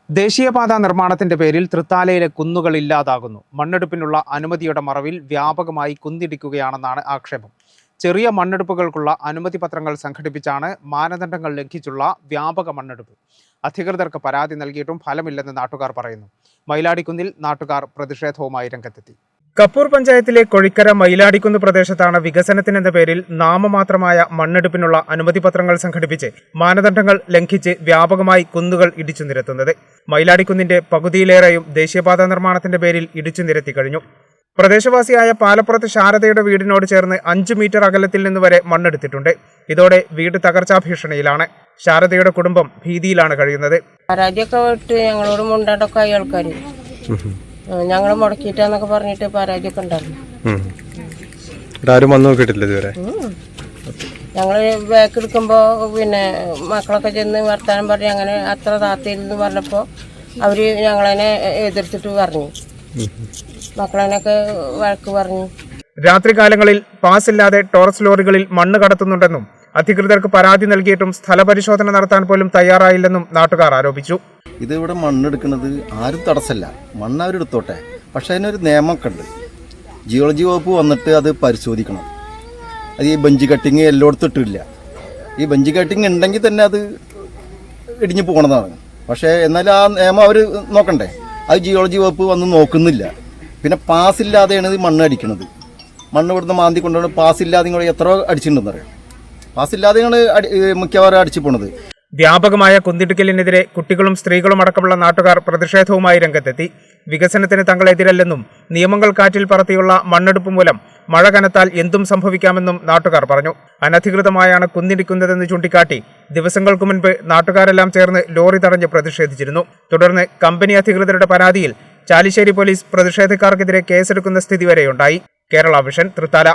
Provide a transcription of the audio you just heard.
ദേശീയപാത നിർമ്മാണത്തിന്റെ പേരിൽ തൃത്താലയിലെ കുന്നുകൾ ഇല്ലാതാകുന്നു. മണ്ണെടുപ്പിനുള്ള അനുമതിയുടെ മറവിൽ വ്യാപകമായി കുന്നിടിക്കുകയാണെന്നാണ് ആക്ഷേപം. ചെറിയ മണ്ണെടുപ്പുകൾക്കുള്ള അനുമതി പത്രങ്ങൾ സംഘടിപ്പിച്ചാണ് മാനദണ്ഡങ്ങൾ ലംഘിച്ചുള്ള വ്യാപക മണ്ണെടുപ്പ്. അധികൃതർക്ക് പരാതി നൽകിയിട്ടും ഫലമില്ലെന്ന് നാട്ടുകാർ പറയുന്നു. മയിലാടിക്കുന്നിൽ നാട്ടുകാർ പ്രതിഷേധവുമായി രംഗത്തെത്തി. കപ്പൂർ പഞ്ചായത്തിലെ കൊഴിക്കര മയിലാടിക്കുന്ന് പ്രദേശത്താണ് വികസനത്തിനെന്ന പേരിൽ നാമമാത്രമായ മണ്ണെടുപ്പിനുള്ള അനുമതി പത്രങ്ങൾ സംഘടിപ്പിച്ച് മാനദണ്ഡങ്ങൾ ലംഘിച്ച് വ്യാപകമായി കുന്നുകൾ ഇടിച്ചു നിരത്തുന്നത്. മയിലാടിക്കുന്നിന്റെ പകുതിയിലേറെയും ദേശീയപാത നിർമ്മാണത്തിന്റെ പേരിൽ ഇടിച്ചു നിരത്തി കഴിഞ്ഞു. പ്രദേശവാസിയായ പാലപ്പുറത്ത് ശാരദയുടെ വീടിനോട് ചേർന്ന് 5 മീറ്റർ അകലത്തിൽ നിന്ന് വരെ മണ്ണെടുത്തിട്ടുണ്ട്. ഇതോടെ വീട് തകർച്ചാ ഭീഷണിയിലാണ്. ശാരദയുടെ കുടുംബം ഭീതിയിലാണ് കഴിയുന്നത്. ഞങ്ങൾ മുടക്കിയിട്ടാന്നൊക്കെ പറഞ്ഞിട്ട് പരാതിയൊക്കെ ഉണ്ടായിരുന്നു. ഞങ്ങൾ ബാക്ക് എടുക്കുമ്പോ പിന്നെ മക്കളൊക്കെ ചെന്ന് വർത്താനം പറഞ്ഞ് അങ്ങനെ അത്ര താത്തിരുന്ന് പറഞ്ഞപ്പോ അവര് ഞങ്ങളതിനെ എതിർത്തിട്ട് പറഞ്ഞു. മക്കളതിനൊക്കെ വഴക്ക് പറഞ്ഞു. രാത്രികാലങ്ങളിൽ പാസില്ലാതെ ടോറസ് ലോറികളിൽ മണ്ണ് കടത്തുന്നുണ്ടെന്നും അധികൃതർക്ക് പരാതി നൽകിയിട്ടും സ്ഥലപരിശോധന നടത്താൻ പോലും തയ്യാറായില്ലെന്നും നാട്ടുകാർ ആരോപിച്ചു. ഇത് ഇവിടെ മണ്ണെടുക്കുന്നത് ആരും തടസ്സമല്ല, മണ്ണ് അവരെടുത്തോട്ടെ. പക്ഷെ അതിനൊരു നിയമമൊക്കെ ഉണ്ട്. ജിയോളജി വകുപ്പ് വന്നിട്ട് അത് പരിശോധിക്കണം. അത് ഈ ബെഞ്ച് കട്ടിങ് എല്ലായിടത്തും ഇട്ടില്ല. ഈ ബെഞ്ച് കട്ടിങ് ഉണ്ടെങ്കിൽ തന്നെ അത് ഇടിഞ്ഞു പോകണതാണ്. പക്ഷേ എന്നാലും ആ നിയമം അവർ നോക്കണ്ടേ? അത് ജിയോളജി വകുപ്പ് വന്ന് നോക്കുന്നില്ല. പിന്നെ പാസ്സില്ലാതെയാണ് ഇത് മണ്ണ് അടിക്കുന്നത്. മണ്ണ് ഇവിടുന്ന് മാന്തി കൊണ്ടുപോകണം. പാസ്സില്ലാതെ നിങ്ങൾ എത്ര അടിച്ചിട്ടുണ്ടെന്ന് അറിയാം. പാസ്സില്ലാതെയാണ് മിക്കവാറും അടിച്ചു പോണത്. വ്യാപകമായ കുന്നിടിക്കലിനെതിരെ കുട്ടികളും സ്ത്രീകളും അടക്കമുള്ള നാട്ടുകാർ പ്രതിഷേധവുമായി രംഗത്തെത്തി. വികസനത്തിന് തങ്ങളെതിരല്ലെന്നും നിയമങ്ങൾ കാറ്റിൽ പറത്തിയുള്ള മണ്ണെടുപ്പ് മൂലം മഴ കനത്താൽ എന്തും സംഭവിക്കാമെന്നും നാട്ടുകാർ പറഞ്ഞു. അനധികൃതമായാണ് കുന്നിടിക്കുന്നതെന്ന് ചൂണ്ടിക്കാട്ടി ദിവസങ്ങൾക്ക് മുൻപ് നാട്ടുകാരെല്ലാം ചേർന്ന് ലോറി തടഞ്ഞ് പ്രതിഷേധിച്ചിരുന്നു. തുടർന്ന് കമ്പനി അധികൃതരുടെ പരാതിയിൽ ചാലിശ്ശേരി പോലീസ് പ്രതിഷേധക്കാർക്കെതിരെ കേസെടുക്കുന്ന സ്ഥിതി വരെയുണ്ടായി. കേരള വിഷൻ, തൃത്താല.